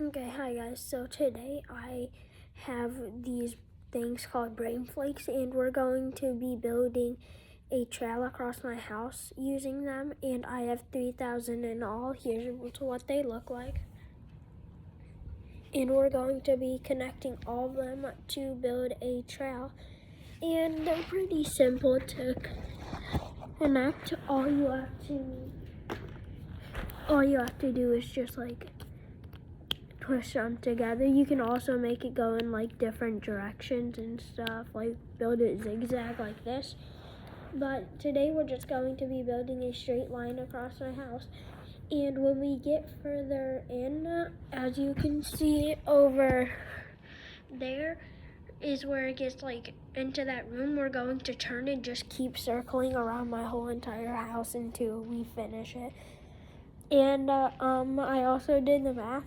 Okay, hi guys. So today I have these things called brain flakes, and we're going to be building a trail across my house using them, and I have 3,000 in all. Here's what they look like. And we're going to be connecting all of them to build a trail, and they're pretty simple to connect. All you have to do is just like push them together. You can also make it go in like different directions and stuff, like build it zigzag like this. But today we're just going to be building a straight line across my house. And when we get further in, as you can see over there is where it gets like into that room, we're going to turn and just keep circling around my whole entire house until we finish it. And I also did the math.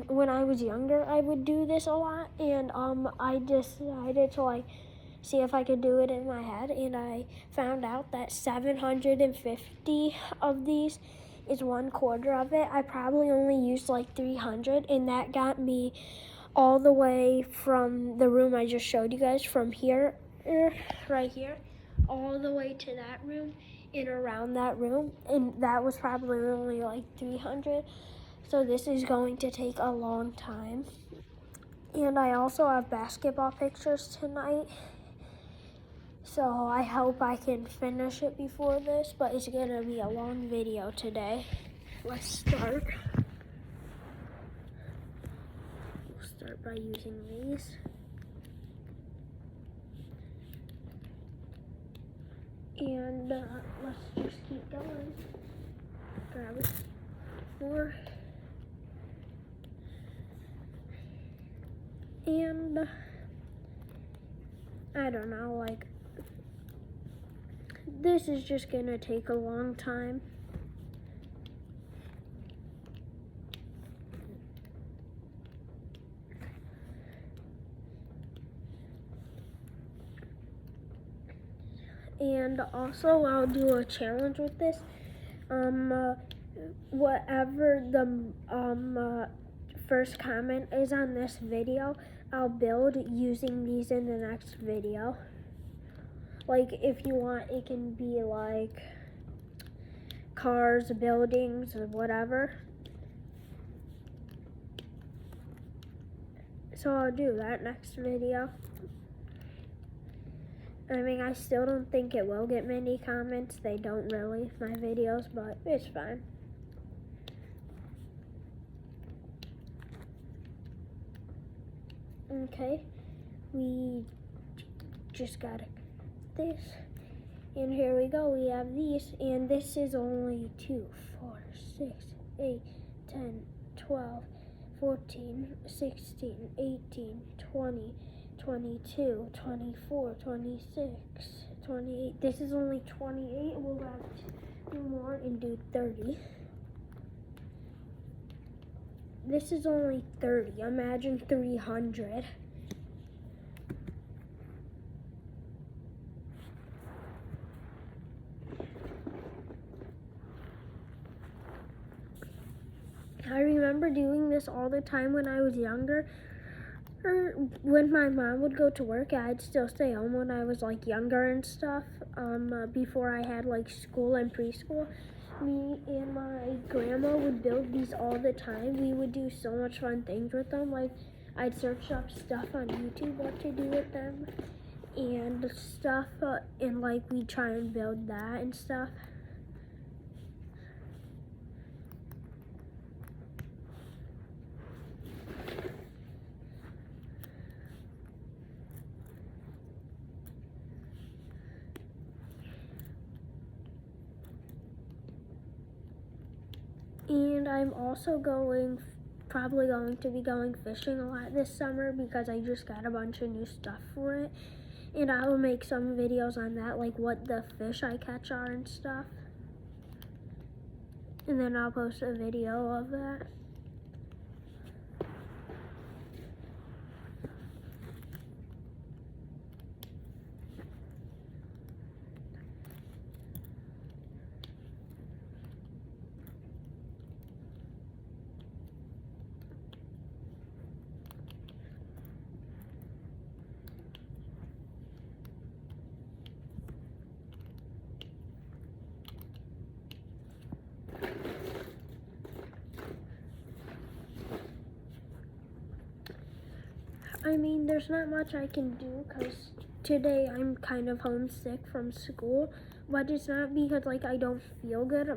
When I was younger, I would do this a lot, and I decided to like see if I could do it in my head, and I found out that 750 of these is 1/4 of it. I probably only used like 300, and that got me all the way from the room I just showed you guys, from here, right here, all the way to that room and around that room, and that was probably only like 300. So this is going to take a long time. And I also have basketball pictures tonight, so I hope I can finish it before this, but it's gonna be a long video today. Let's start. We'll start by using these. And let's just keep going. Grab it more. And I don't know, like, this is just gonna take a long time. And also I'll do a challenge with this. Whatever the first comment is on this video, I'll build using these in the next video. Like, if you want, it can be like cars, buildings, or whatever. So I'll do that next video. I mean, I still don't think it will get many comments. They don't really, my videos, but it's fine. Okay, we just got this, and here we go. We have these, and this is only 2, 4, 6, 8, 10, 12, 14, 16, 18, 20, 22, 24, 26, 28. This is only 28. We'll have 2 more and do 30. This is only 30. Imagine 300. I remember doing this all the time when I was younger. When my mom would go to work, I'd still stay home when I was like younger and stuff. Before I had like school and preschool. Me and my grandma would build these all the time. We would do so much fun things with them. Like, I'd search up stuff on YouTube what to do with them and stuff, and like we'd try and build that and stuff. And I'm also probably going to be going fishing a lot this summer because I just got a bunch of new stuff for it. And I will make some videos on that, like what the fish I catch are and stuff. And then I'll post a video of that. I mean, there's not much I can do because today I'm kind of homesick from school, but it's not because like I don't feel good.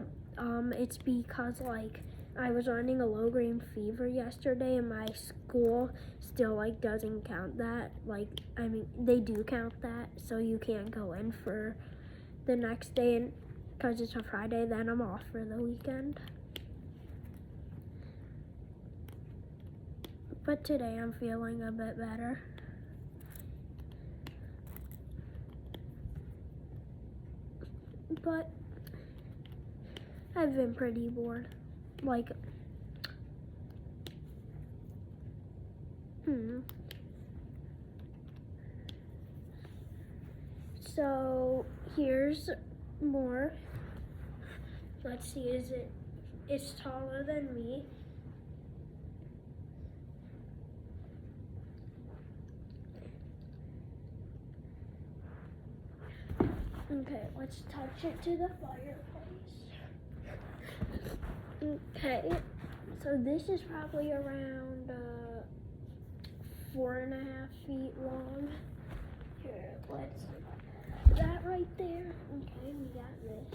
It's because like I was running a low-grade fever yesterday, and my school still like doesn't count that. Like, I mean, they do count that, so you can't go in for the next day, and because it's a Friday, then I'm off for the weekend. But today I'm feeling a bit better. But I've been pretty bored. Like, So here's more. Let's see, it's taller than me. Okay, let's touch it to the fireplace. Okay, so this is probably around 4.5 feet long. Here, let's that right there. Okay, we got this.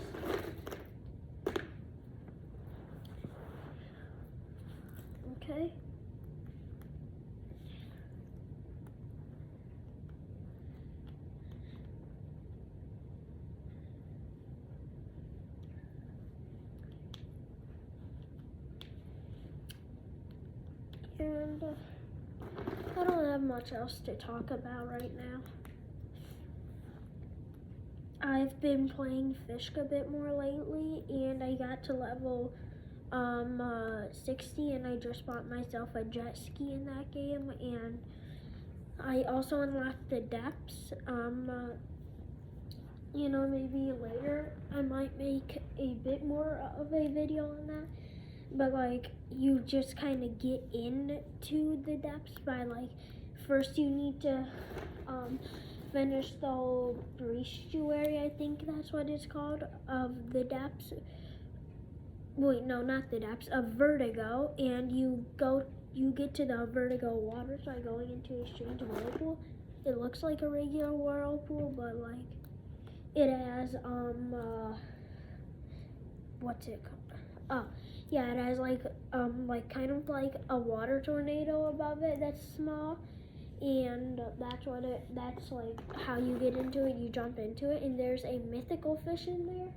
Okay. And I don't have much else to talk about right now. I've been playing Fishka a bit more lately, and I got to level 60, and I just bought myself a jet ski in that game, and I also unlocked the depths. You know, maybe later I might make a bit more of a video on that. But like, you just kind of get into the depths by like, first you need to finish the whole estuary, I think that's what it's called, of the depths. Wait, no, not the depths, of Vertigo, and you get to the Vertigo water by going into a strange whirlpool. It looks like a regular whirlpool, but like, it has what's it called? Oh, yeah, it has like kind of like a water tornado above it that's small, and that's like how you get into it. You jump into it, and there's a mythical fish in there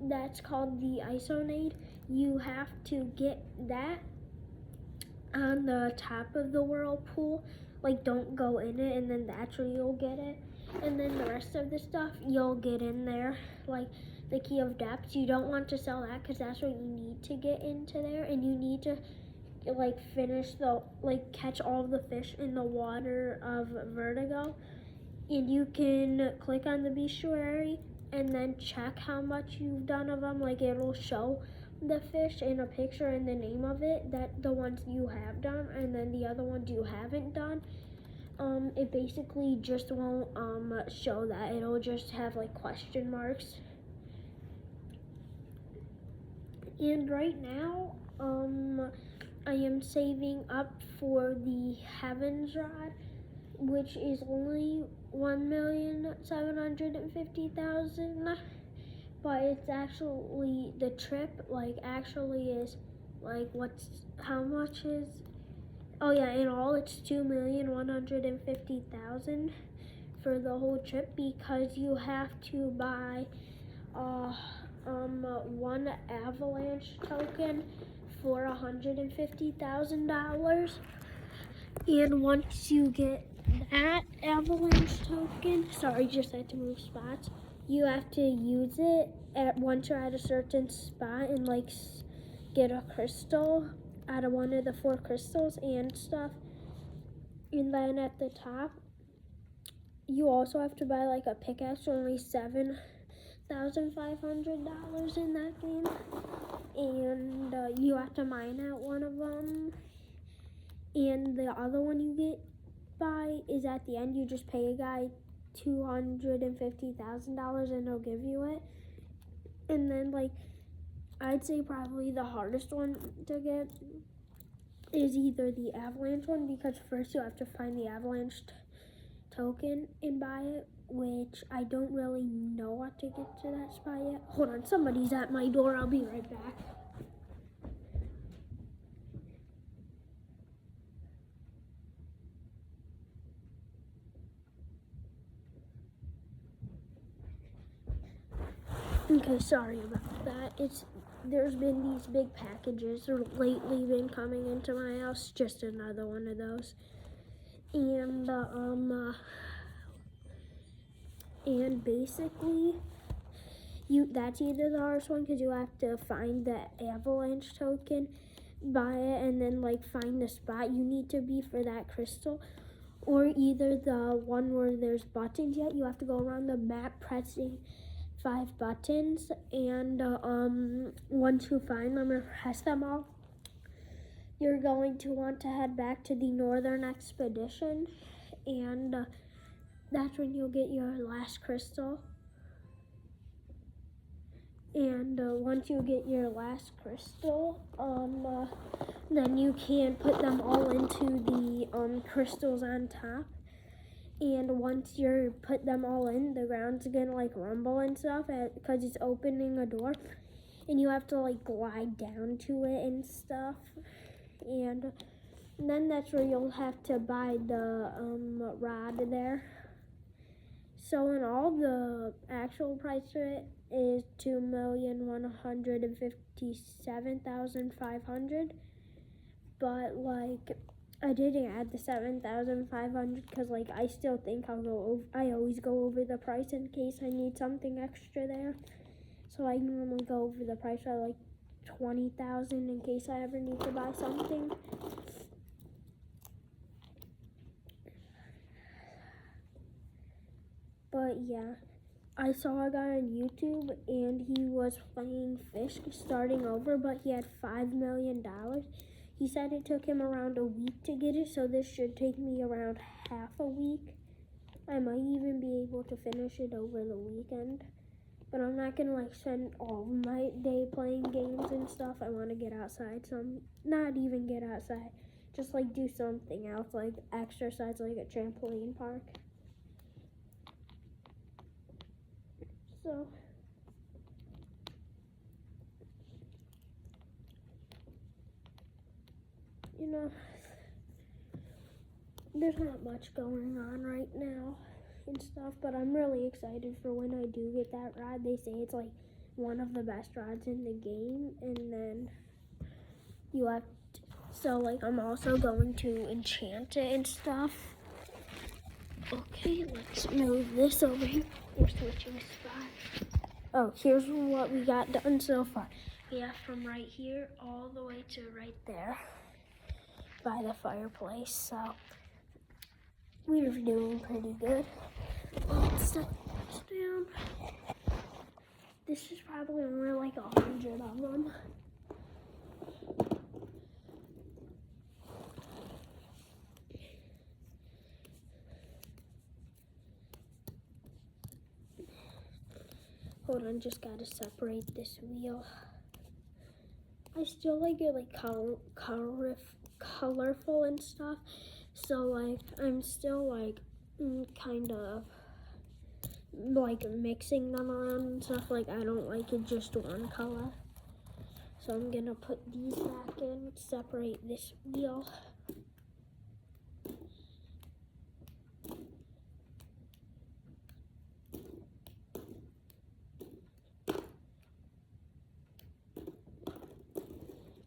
that's called the Isonade. You have to get that on the top of the whirlpool. Like, don't go in it, and then that's where you'll get it. And then the rest of the stuff, you'll get in there. Like, the key of depths, you don't want to sell that because that's what you need to get into there. And you need to, like, catch all the fish in the water of Vertigo. And you can click on the estuary and then check how much you've done of them. Like, it'll show the fish in a picture and the name of it, that the ones you have done, and then the other ones you haven't done. It basically just won't show that. It'll just have like question marks. And right now, I am saving up for the Heavens Rod, which is only 1,750,000. But it's actually, the trip actually is how much is, oh yeah, in all it's 2,150,000 for the whole trip, because you have to buy one avalanche token for $150,000. And once you get that avalanche token, sorry, just had to move spots. You have to use it once you're at a certain spot and like get a crystal out of one of the 4 crystals and stuff. And then at the top, you also have to buy like a pickaxe for only $7,500 in that game. And you have to mine out one of them. And the other one you get by is at the end. You just pay a guy $250,000 and he'll give you it. And then like, I'd say probably the hardest one to get is either the avalanche one, because first you have to find the avalanche token and buy it, which I don't really know what to get to that spot yet. Hold on, somebody's at my door. I'll be right back. Okay, sorry about that. There's been these big packages lately been coming into my house. Just another one of those. And basically, that's either the hardest one because you have to find the avalanche token, buy it, and then like find the spot you need to be for that crystal. Or either the one where there's buttons yet. You have to go around the map pressing 5 buttons, and once you find them or press them all, you're going to want to head back to the northern expedition, and that's when you'll get your last crystal. And once you get your last crystal, then you can put them all into the crystals on top. And once you put them all in, the ground's gonna like rumble and stuff because it's opening a door, and you have to like glide down to it and stuff. And then that's where you'll have to buy the rod there. So in all, the actual price for it is $2,157,500, but like I didn't add the 7,500 because like I still think I always go over the price in case I need something extra there. So I normally go over the price by like 20,000 in case I ever need to buy something. But yeah, I saw a guy on YouTube and he was playing Fish starting over, but he had $5 million. He said it took him around a week to get it, so this should take me around half a week. I might even be able to finish it over the weekend. But I'm not gonna like spend all my day playing games and stuff. I wanna get outside not even get outside. Just like do something else, like exercise, like a trampoline park. So there's not much going on right now and stuff, but I'm really excited for when I do get that rod. They say it's like one of the best rods in the game, and then I'm also going to enchant it and stuff. Okay, let's move this over here. We're switching spots. Oh, here's what we got done so far. We have from right here all the way to right there by the fireplace, so we're doing pretty good. Let's set this down. This is probably only like 100 of them. Hold on, just gotta separate this wheel. I still like it like colorful and stuff. So like I'm still like kind of like mixing them around and stuff. Like I don't like it just one color. So I'm gonna put these back in, separate this wheel.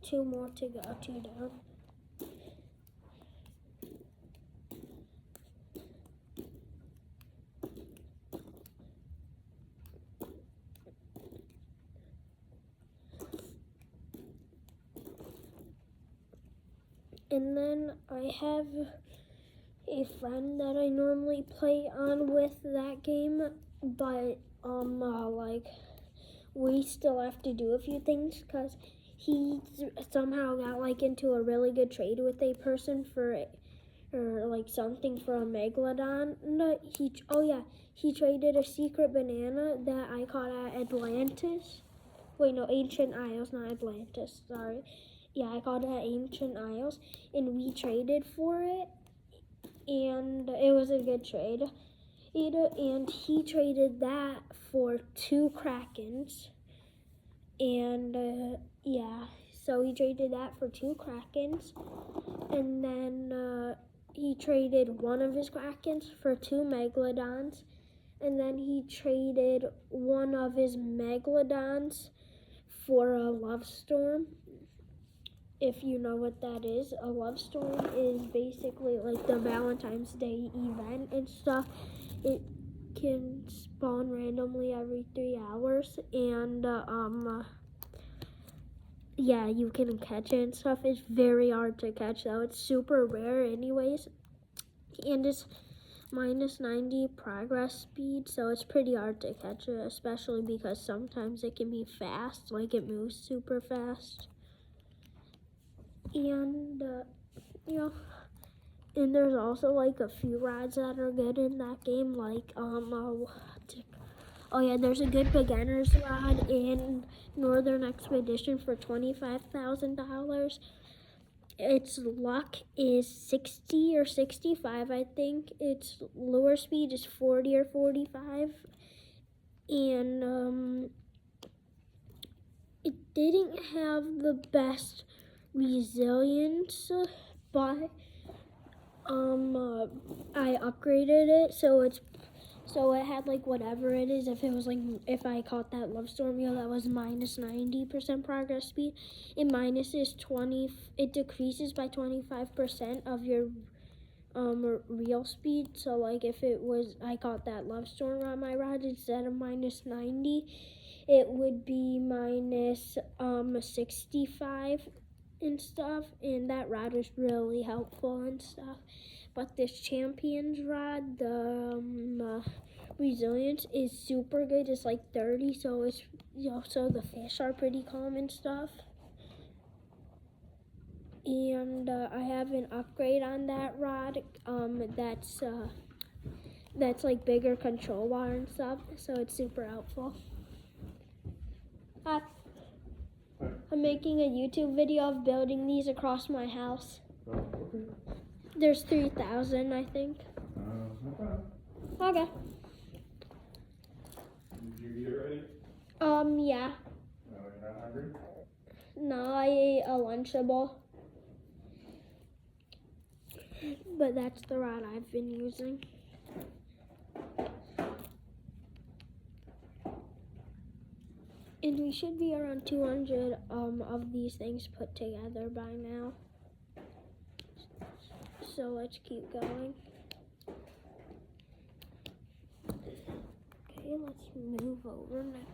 Two more to go, 2 down. And then I have a friend that I normally play on with that game, but like we still have to do a few things because he somehow got like into a really good trade with a person or like something for a megalodon. He traded a secret banana that I caught at Atlantis. Wait, no, Ancient Isles, not Atlantis, sorry. I caught it at Ancient Isles, and we traded for it, and it was a good trade. And he traded that for 2 Krakens, and so he traded that for 2 Krakens, and then he traded one of his Krakens for 2 Megalodons, and then he traded one of his Megalodons for a Love Storm. If you know what that is, a Love Storm is basically like the Valentine's Day event and stuff. It can spawn randomly every 3 hours, and you can catch it and stuff. It's very hard to catch though. It's super rare anyways, and it's minus 90 progress speed, so it's pretty hard to catch it, especially because sometimes it can be fast, like it moves super fast. And and there's also like a few rods that are good in that game, like there's a good beginner's rod in Northern Expedition for $25,000. Its luck is 60 or 65, I think. Its lure speed is 40 or 45. And it didn't have the best resilience, but I upgraded it, so it had like whatever it is. If I caught that Love Storm that was minus 90% progress speed, it minuses 20. It decreases by 25% of your real speed. So like if I caught that Love Storm on my rod, instead of minus 90, it would be minus 65 and stuff, and that rod was really helpful and stuff. But this Champion's rod, the resilience is super good. It's like 30, so it's so the fish are pretty calm and stuff. And I have an upgrade on that rod. That's like bigger control wire and stuff, so it's super helpful. I'm making a YouTube video of building these across my house. Oh, okay. There's 3,000, I think. No problem. Okay. Did you eat already? Yeah. No, you're not hungry? No, I ate a Lunchable. But that's the rod I've been using. And we should be around 200 of these things put together by now. So let's keep going. Okay, let's move over now.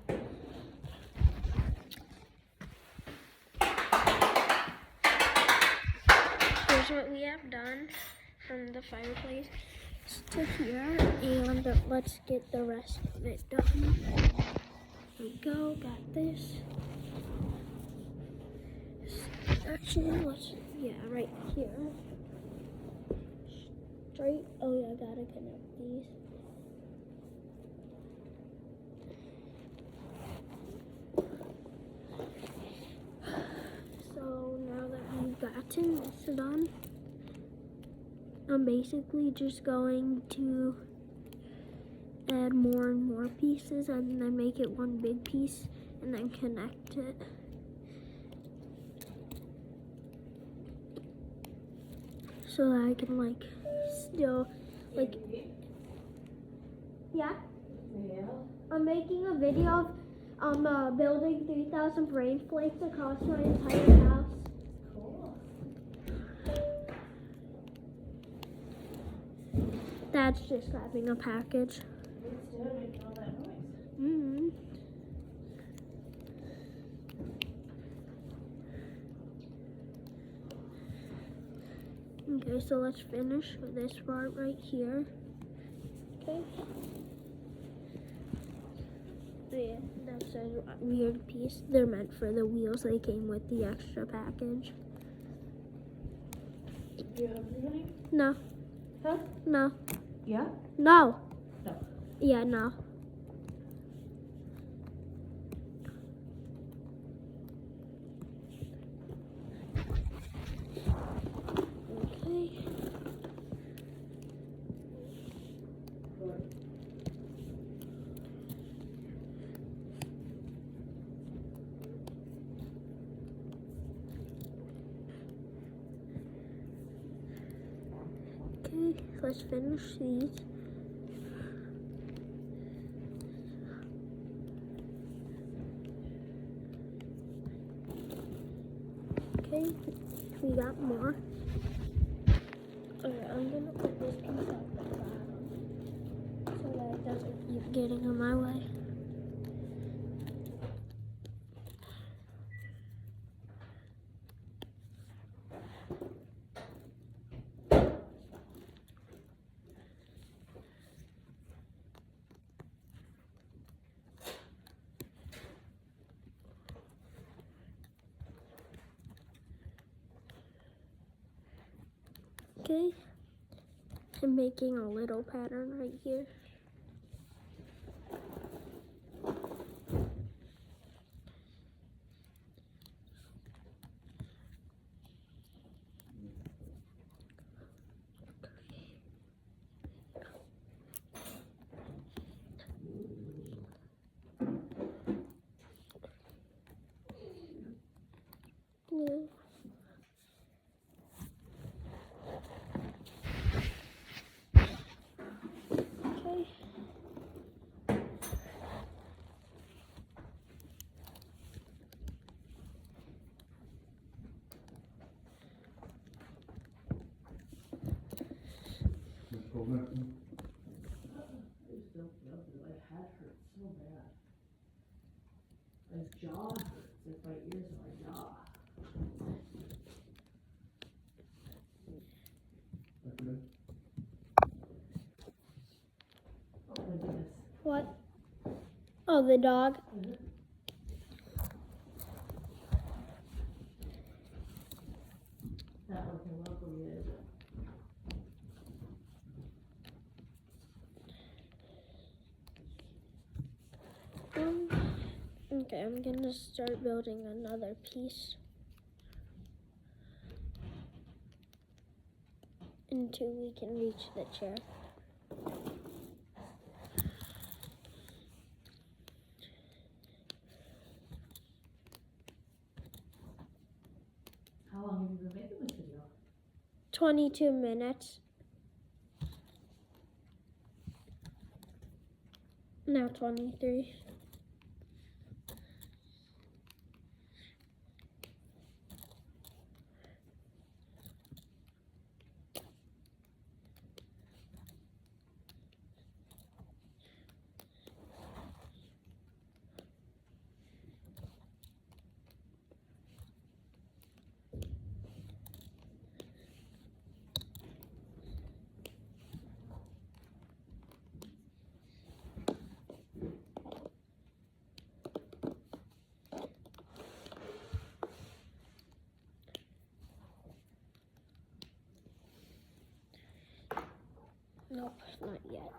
Here's what we have done from the fireplace to here, and let's get the rest of it done. Here we go, got this. Actually, right here. Straight, gotta connect these. So now that we've gotten this done, I'm basically just going to add more and more pieces and then make it one big piece and then connect it. So that I can still yeah. I'm making a video of building 3,000 brain flakes across my entire house. Cool. Dad's just grabbing a package. It's still making all that noise. Mm-hmm. Okay, so let's finish with this part right here. Okay. Yeah, that's a weird piece. They're meant for the wheels. They came with the extra package. Do you have any? No. Huh? No. Yeah? No. No. Yeah, no. Okay, let's finish these. Okay, we got more. Okay, I'm gonna put this piece at the bottom so that it doesn't keep getting in my way. Okay, I'm making a little pattern right here. Blue. Okay. Miss Goldman? I just don't feel good. My head hurts so bad. My jaw hurts. Like my ears and my jaw. Afternoon? Oh my goodness. What? Oh, the dog. Not working well for me, is it? Okay, I'm gonna start building another piece until we can reach the chair. How long have you been making this video? 22 minutes. Now 23. Nope, not yet.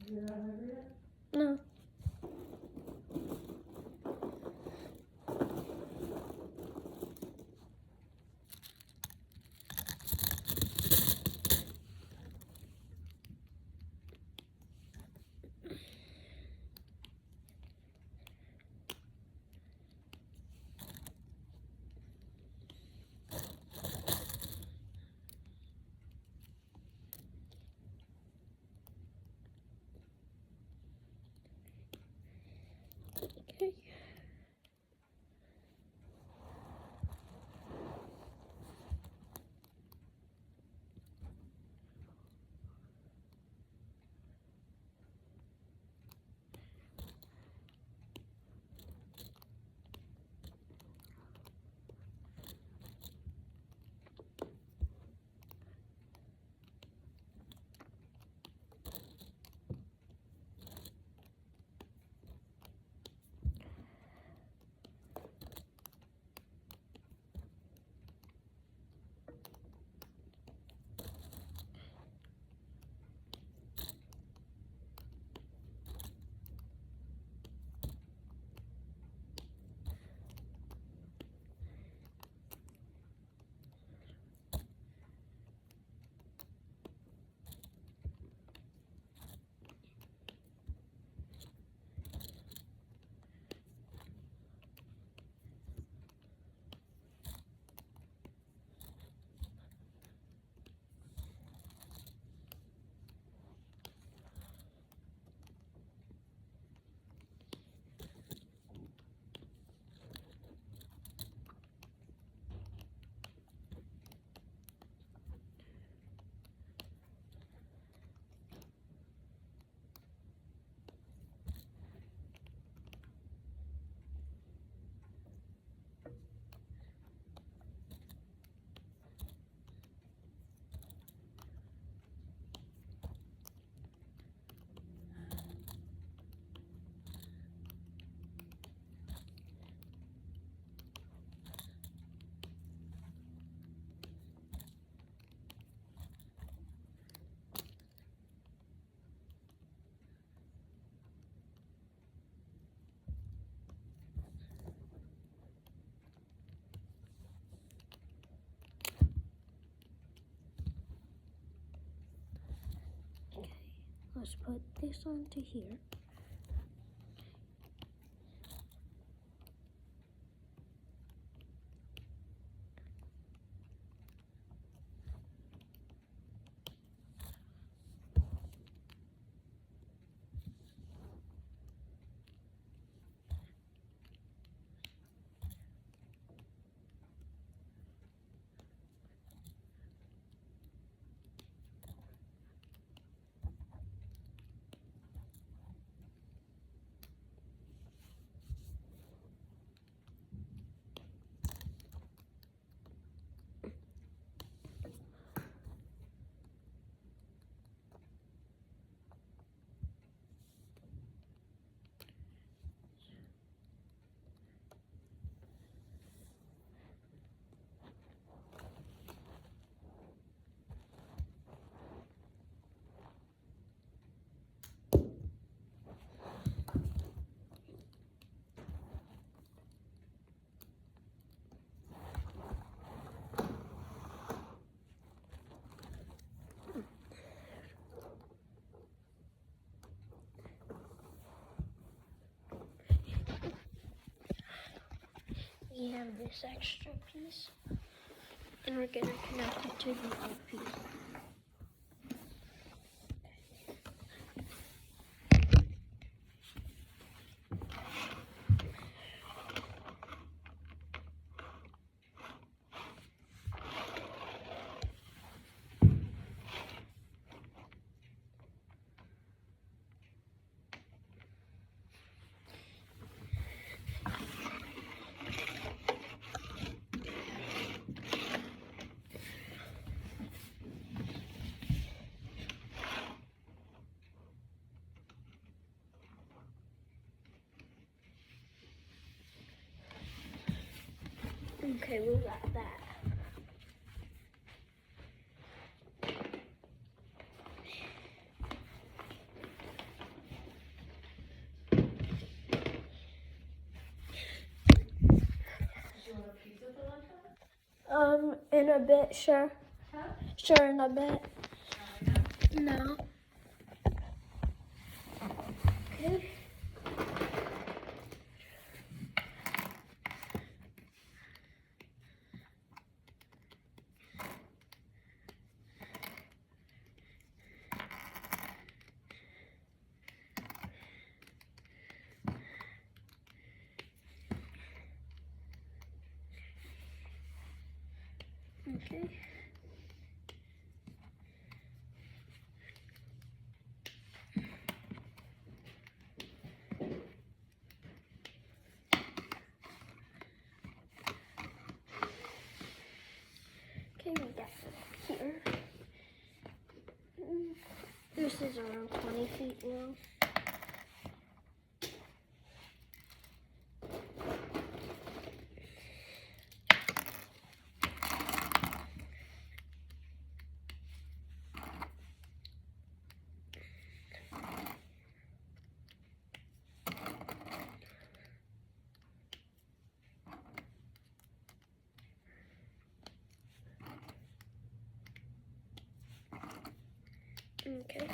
You're not hungry yet? No. let's put this onto here. We have this extra piece, and we're gonna connect it to the other piece. Okay, we got that. Do you want a pizza for lunch? In a bit, sure. Huh? Sure, in a bit. No. Okay. Okay. Okay, we got it here. This is around 20 feet long. Okay.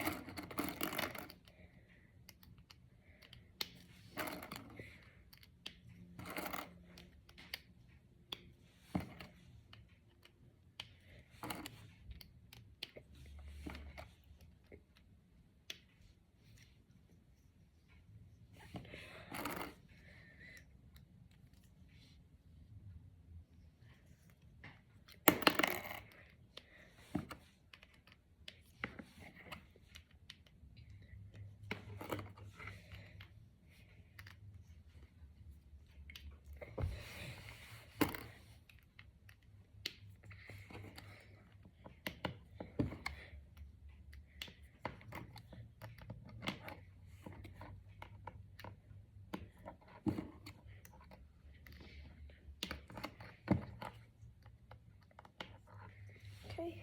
Okay.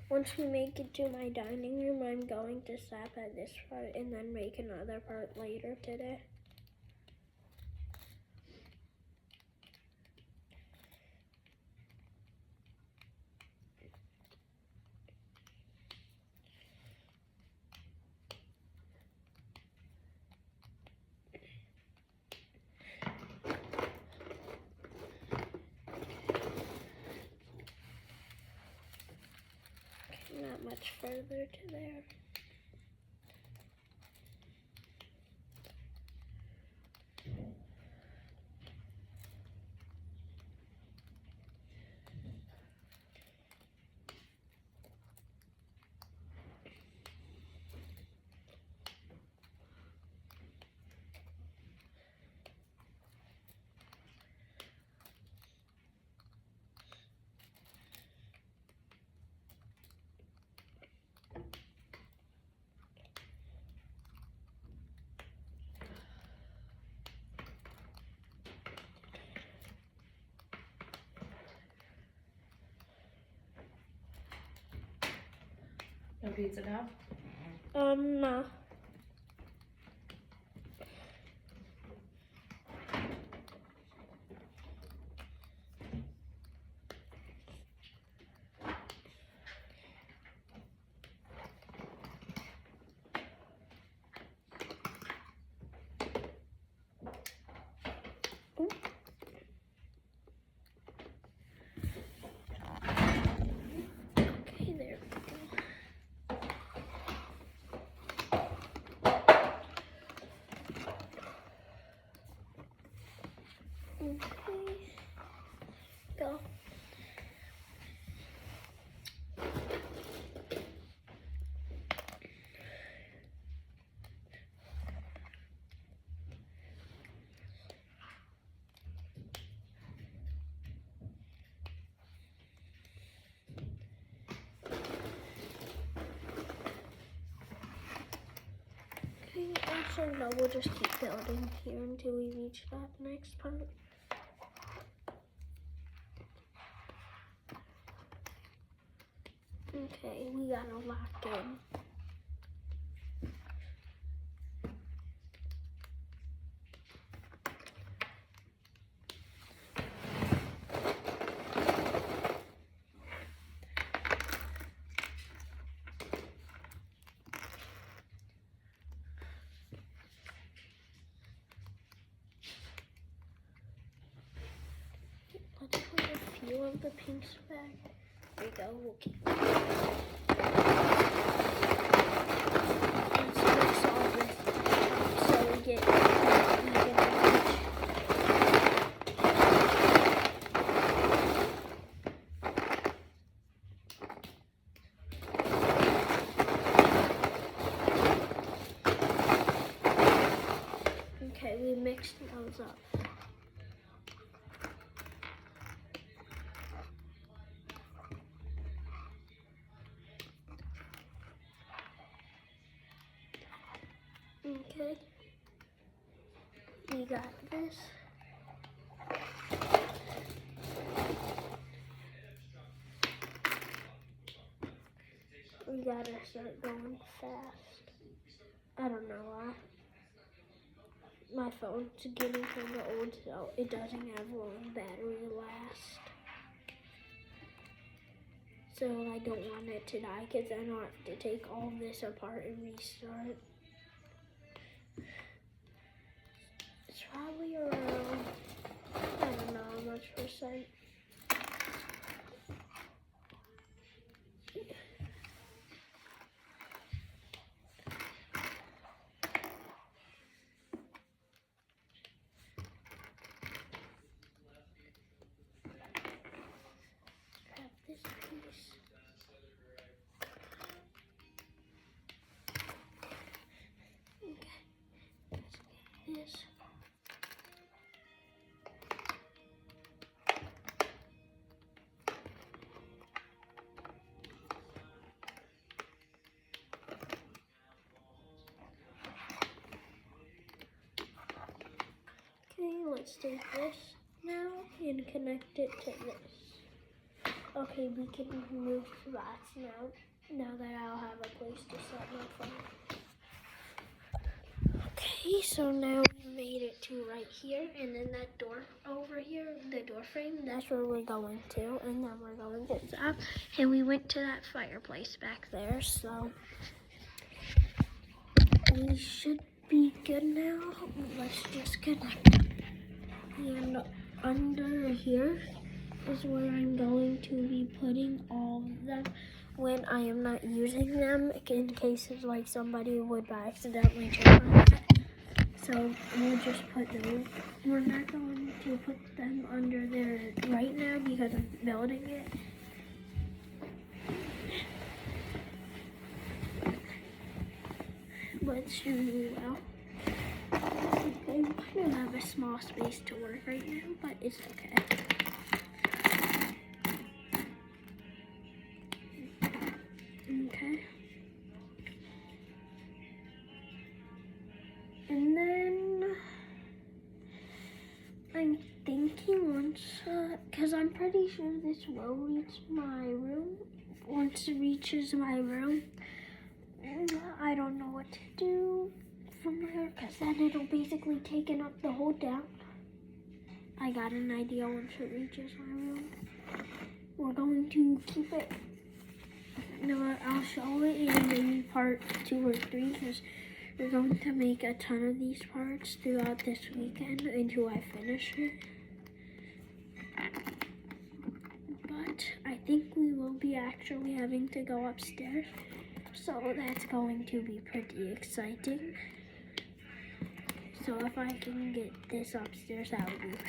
Once we make it to my dining room, I'm going to stop at this part and then make another part later today. much further to there. No pizza now? No. Okay, there we go. Okay, go. Okay, actually no, we'll just keep building here until we reach that next part. Okay, we got a lock in. Let's put a few of the pinks back. There we go, we'll keep it. Let's mix all this up so we get even image. Okay, we mixed those up. Okay, we got this. We gotta start going fast. I don't know why. My phone's getting kind of old, so it doesn't have long battery last. So I don't want it to die because then I'll have to take all this apart and restart. It's probably around, I don't know how much percent. Grab this piece. Okay, let's get this. Okay, let's take this now and connect it to this. Okay, we can move spots now that I'll have a place to set my phone. Okay, so now we made it to right here, and then that door over here, the door frame, that's where we're going to, and then we're going to stop. And we went to that fireplace back there, so we should be good now. Let's just connect. And under here is where I'm going to be putting all of them. when I am not using them, in cases like somebody would accidentally trip on that. So we'll just put those. We're not going to put them under there right now because I'm building it. But soon we will. Okay, we don't have a small space to work right now, but it's okay. Okay. And then I'm thinking once, because I'm pretty sure this will reach my room. Once it reaches my room, I don't know what to do from there, because then it'll basically taken up the whole down. I got an idea once it reaches my room. We're going to keep it. No, I'll show it in maybe part 2 or 3, because we're going to make a ton of these parts throughout this weekend until I finish it. But I think we will be actually having to go upstairs. So that's going to be pretty exciting. So if I can get this upstairs, that would be great.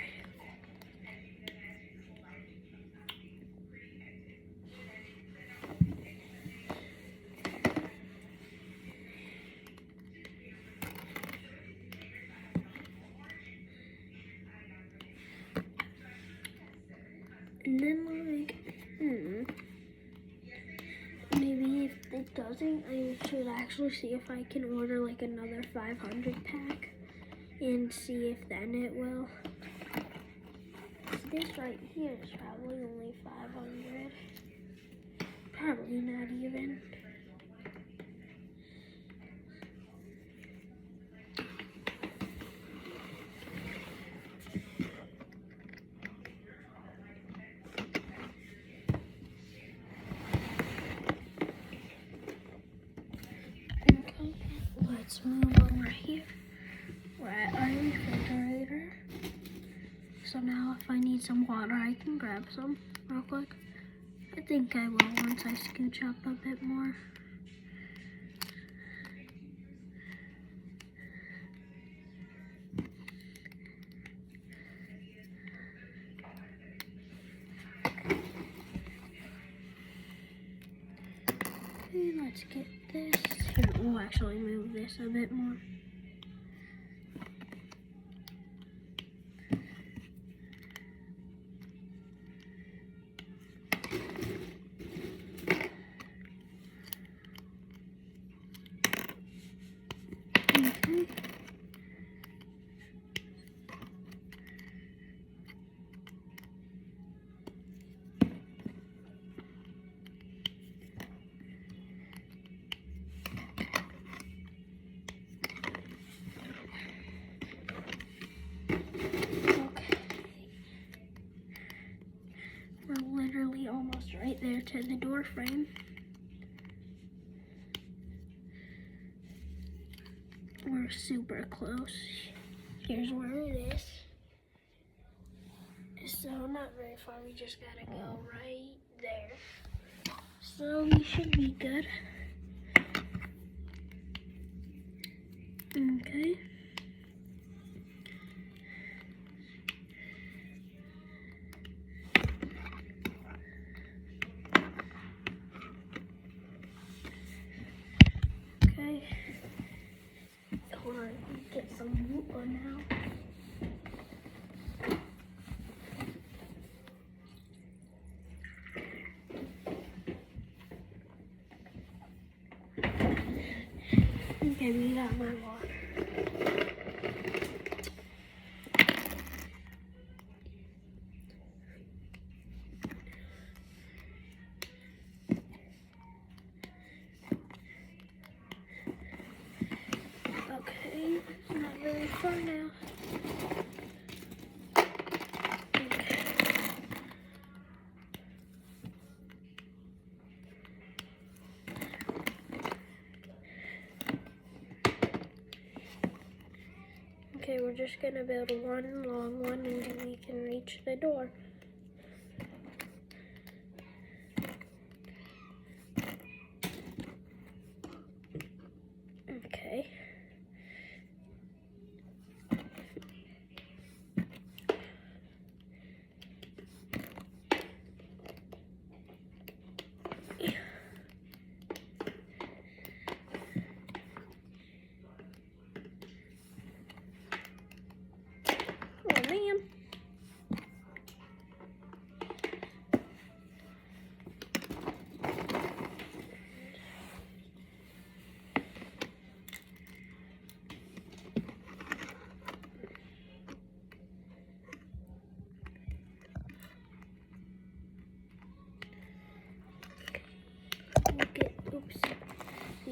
And then maybe if it doesn't, I should actually see if I can order like another 500 pack and see if then it will. This right here is probably only 500. Probably not even. Okay, let's move over here. We're at our refrigerator. So now if I need some water, I can grab some real quick. I think I will once I scooch up a bit more. Okay, let's get this. Here, we'll actually move this a bit more. Okay. We're literally almost right there to the door frame. We're super close. Here's where it is. So not very far, we just gotta go right there. So we should be good. Okay. Okay. Hold on, get some wood on now. Okay, we got my water. Okay, it's not very far now. Okay, we're just gonna build one long one and then we can reach the door.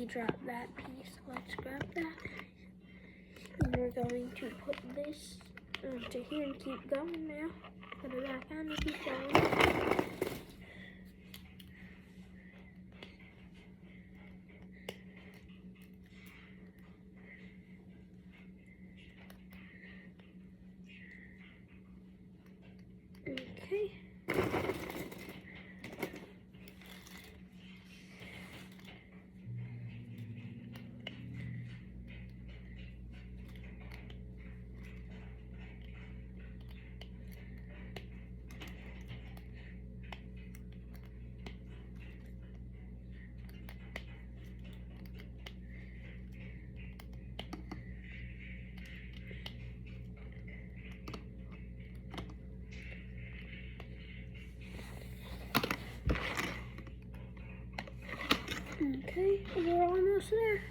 drop that piece. Let's grab that. And we're going to put this onto here and keep going now. Put it back on and keep going. Okay. Okay, we're almost there.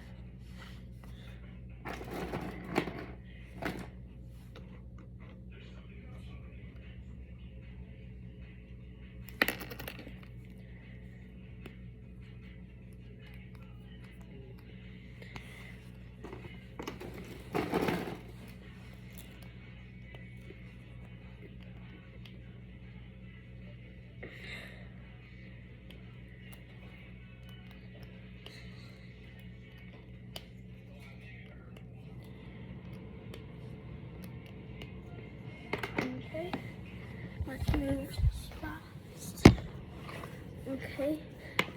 Okay, let's move spots. Okay,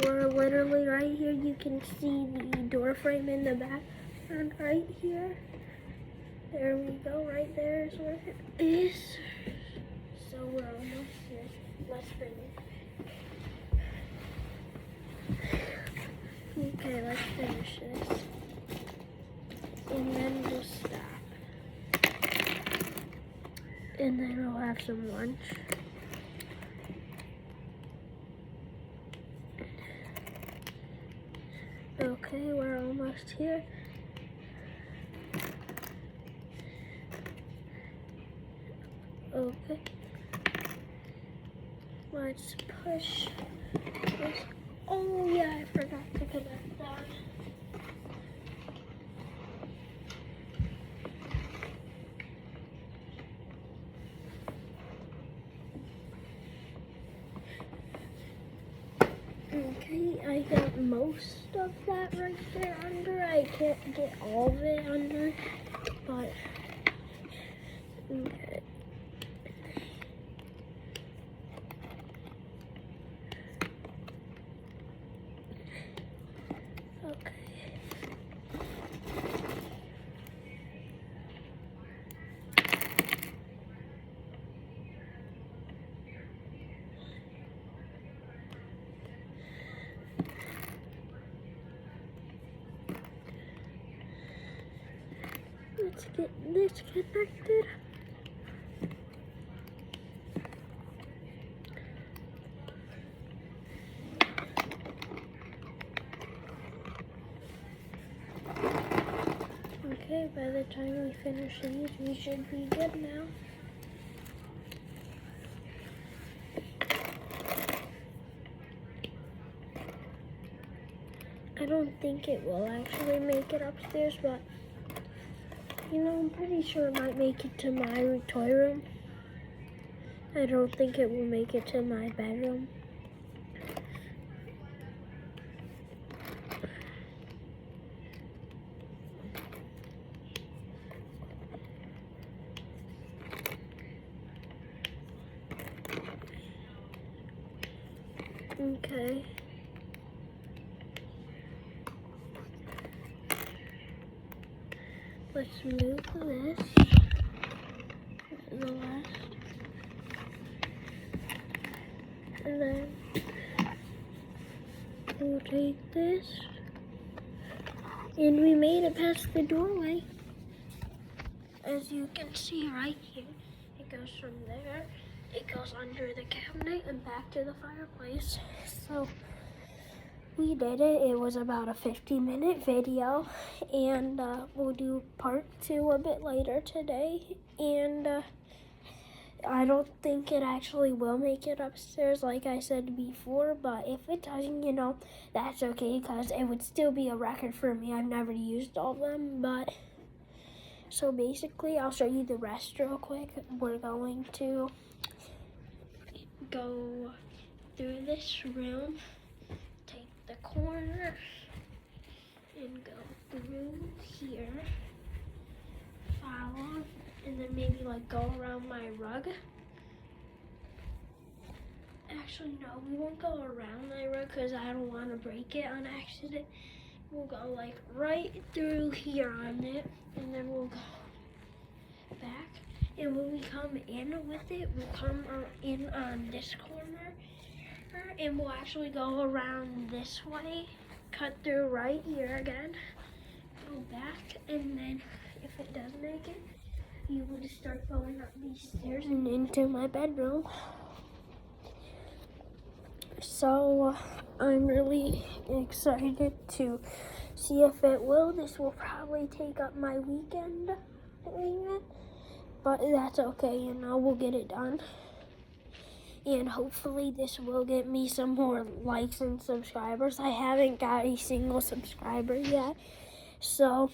we're literally right here. You can see the door frame in the background right here. There we go, right there is where it is. So we're almost here. Let's finish. Okay, let's finish this. And then we'll stop. And then we'll have some lunch. Okay, we're almost here. Okay. Let's push this. Oh yeah, I forgot to connect that. Okay, I got most of that right there under. I can't get all of it under, but okay. Okay. Let's get this connected. Okay, by the time we finish these, we should be good now. I don't think it will actually make it upstairs, but you know, I'm pretty sure it might make it to my toy room. I don't think it will make it to my bedroom. Okay. Let's move this. The last. And then we'll take this. And we made it past the doorway. As you can see right here, it goes from there, it goes under the cabinet and back to the fireplace. So we did it. It was about a 50-minute video, and we'll do part 2 a bit later today. And I don't think it actually will make it upstairs like I said before, but if it doesn't, you know, that's okay because it would still be a record for me. I've never used all of them, but so basically I'll show you the rest real quick. We're going to go through this room, take the corner, and go through here, follow, and then maybe like go around my rug. Actually, no, we won't go around my rug because I don't want to break it on accident. We'll go like right through here on it, and then we'll go back. And when we come in with it, we'll come in on this corner, and we'll actually go around this way, cut through right here again, go back, and then if it does make it, you would start going up these stairs and into my bedroom. So I'm really excited to see if it will. This will probably take up my weekend doing it, but that's okay, you know, we'll get it done. And hopefully this will get me some more likes and subscribers. I haven't got a single subscriber yet, so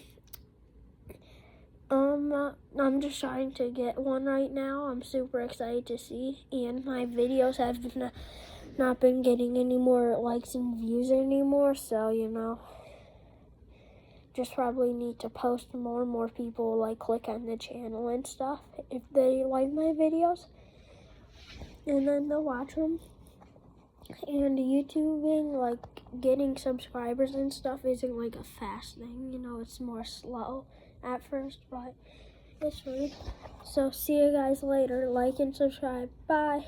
I'm just trying to get one right now. I'm super excited to see, and my videos have not been getting any more likes and views anymore, so you know, just probably need to post more and more people like click on the channel and stuff if they like my videos, and then they'll watch them. And YouTubing, like getting subscribers and stuff, isn't like a fast thing, you know, it's more slow at first, but it's fine. So see you guys later. Like and subscribe. Bye.